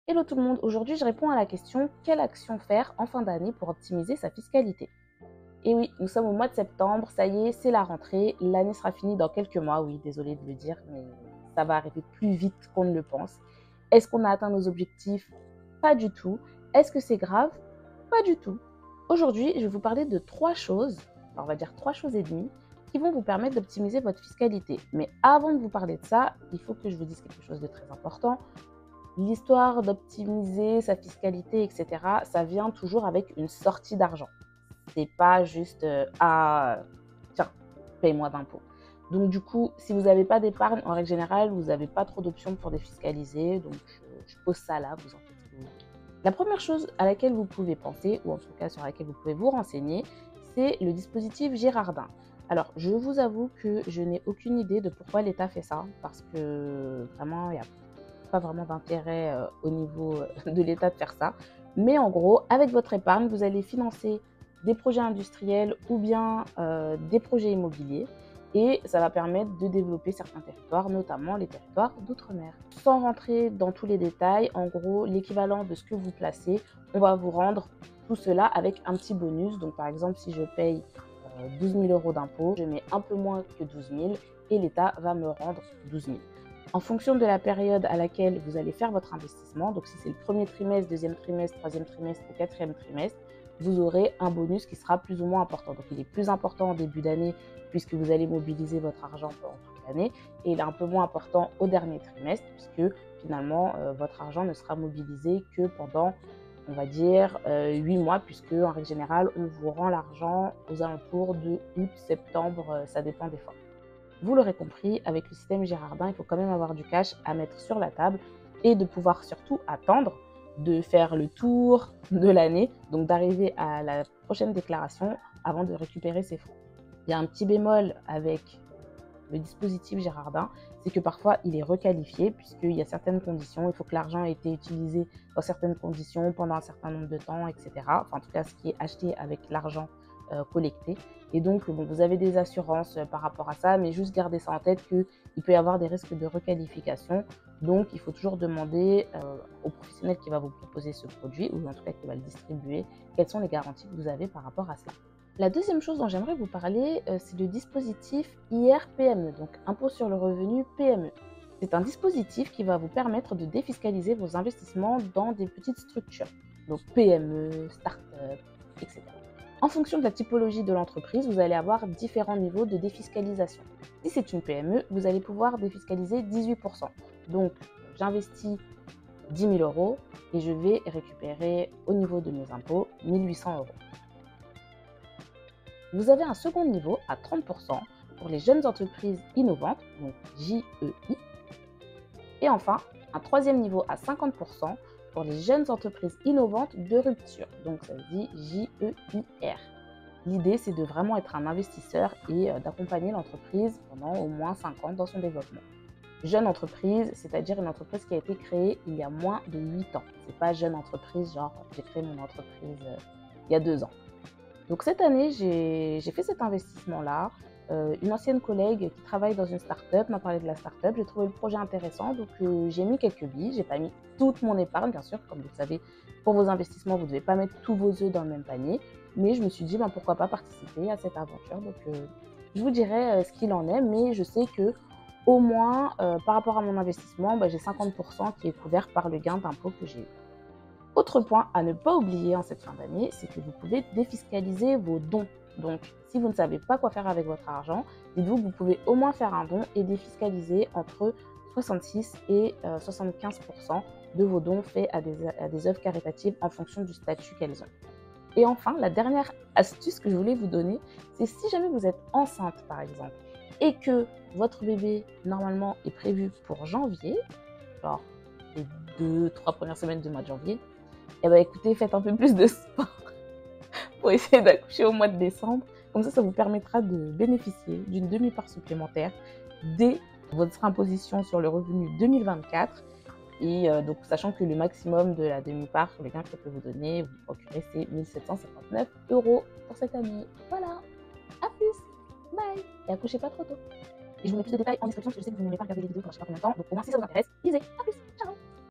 Hello tout le monde, aujourd'hui je réponds à la question quelle action faire en fin d'année pour optimiser sa fiscalité? Et oui, nous sommes au mois de septembre, ça y est, c'est la rentrée, l'année sera finie dans quelques mois, oui, désolée de le dire, mais ça va arriver plus vite qu'on ne le pense. Est-ce qu'on a atteint nos objectifs? Pas du tout. Est-ce que c'est grave? Pas du tout. Aujourd'hui, je vais vous parler de trois choses, enfin, on va dire 3 choses et demie, qui vont vous permettre d'optimiser votre fiscalité. Mais avant de vous parler de ça, il faut que je vous dise quelque chose de très important. L'histoire d'optimiser sa fiscalité, etc., ça vient toujours avec une sortie d'argent. C'est pas juste ah, tiens, paye-moi d'impôts. Donc, du coup, si vous n'avez pas d'épargne, en règle générale, vous n'avez pas trop d'options pour défiscaliser. Donc, je pose ça là, vous en faites ce que vous voulez. La première chose à laquelle vous pouvez penser, ou en tout cas sur laquelle vous pouvez vous renseigner, c'est le dispositif Girardin. Alors, je vous avoue que je n'ai aucune idée de pourquoi l'État fait ça, parce que vraiment, il n'y a pas vraiment d'intérêt au niveau de l'État de faire ça. Mais en gros, avec votre épargne, vous allez financer des projets industriels ou bien des projets immobiliers. Et ça va permettre de développer certains territoires, notamment les territoires d'outre-mer. Sans rentrer dans tous les détails, en gros, l'équivalent de ce que vous placez, on va vous rendre tout cela avec un petit bonus. Donc par exemple, si je paye 12 000 euros d'impôts, je mets un peu moins que 12 000 et l'État va me rendre 12 000. En fonction de la période à laquelle vous allez faire votre investissement, donc si c'est le premier trimestre, deuxième trimestre, troisième trimestre ou quatrième trimestre, vous aurez un bonus qui sera plus ou moins important. Donc il est plus important en début d'année puisque vous allez mobiliser votre argent pendant toute l'année et il est un peu moins important au dernier trimestre puisque finalement votre argent ne sera mobilisé que pendant, on va dire, 8 mois puisque en règle générale, on vous rend l'argent aux alentours de août, septembre, ça dépend des fois. Vous l'aurez compris, avec le système Girardin, il faut quand même avoir du cash à mettre sur la table et de pouvoir surtout attendre de faire le tour de l'année, donc d'arriver à la prochaine déclaration avant de récupérer ses fonds. Il y a un petit bémol avec le dispositif Girardin, c'est que parfois il est requalifié puisqu'il y a certaines conditions, il faut que l'argent ait été utilisé dans certaines conditions pendant un certain nombre de temps, etc. Enfin, en tout cas, ce qui est acheté avec l'argent collecté. Et donc, bon, vous avez des assurances par rapport à ça, mais juste gardez ça en tête qu'il peut y avoir des risques de requalification. Donc, il faut toujours demander au professionnel qui va vous proposer ce produit, ou en tout cas qui va le distribuer, quelles sont les garanties que vous avez par rapport à cela. La deuxième chose dont j'aimerais vous parler, c'est le dispositif IR-PME, donc impôt sur le revenu PME. C'est un dispositif qui va vous permettre de défiscaliser vos investissements dans des petites structures, donc PME, start-up, etc. En fonction de la typologie de l'entreprise, vous allez avoir différents niveaux de défiscalisation. Si c'est une PME, vous allez pouvoir défiscaliser 18%. Donc, j'investis 10 000 euros et je vais récupérer au niveau de mes impôts 1 800 euros. Vous avez un second niveau à 30% pour les jeunes entreprises innovantes, donc JEI. Et enfin, un troisième niveau à 50% pour les jeunes entreprises innovantes de rupture, donc ça se dit JEIR. L'idée, c'est de vraiment être un investisseur et d'accompagner l'entreprise pendant au moins 5 ans dans son développement. Jeune entreprise, c'est-à-dire une entreprise qui a été créée il y a moins de 8 ans. C'est pas jeune entreprise, genre j'ai créé mon entreprise il y a 2 ans. Donc cette année, j'ai fait cet investissement-là. Une ancienne collègue qui travaille dans une start-up m'a parlé de la start-up. J'ai trouvé le projet intéressant, donc j'ai mis quelques billes. J'ai pas mis toute mon épargne, bien sûr. Comme vous le savez, pour vos investissements, vous ne devez pas mettre tous vos œufs dans le même panier. Mais je me suis dit, ben, pourquoi pas participer à cette aventure. Donc je vous dirai ce qu'il en est, mais je sais que au moins, par rapport à mon investissement, ben, j'ai 50% qui est couvert par le gain d'impôt que j'ai eu. Autre point à ne pas oublier en cette fin d'année, c'est que vous pouvez défiscaliser vos dons. Donc, si vous ne savez pas quoi faire avec votre argent, dites-vous que vous pouvez au moins faire un don et défiscaliser entre 66 et 75% de vos dons faits à des œuvres caritatives en fonction du statut qu'elles ont. Et enfin, la dernière astuce que je voulais vous donner, c'est si jamais vous êtes enceinte, par exemple, et que votre bébé, normalement, est prévu pour janvier, genre les 2-3 premières semaines du mois de janvier, eh bien écoutez, faites un peu plus de sport pour essayer d'accoucher au mois de décembre. Comme ça vous permettra de bénéficier d'une demi-part supplémentaire dès votre imposition sur le revenu 2024. Et donc, sachant que le maximum de la demi-part sur les gains qu'elle peut vous donner, vous procurez, c'est 1 759 euros pour cette année. Voilà, à plus, bye, et accouchez pas trop tôt. Et je vous mets plus de détails en description parce que je sais que vous n'aimez pas regarder les vidéos pendant je sais pas combien de temps, donc au moins si ça vous intéresse, lisez, à plus, ciao.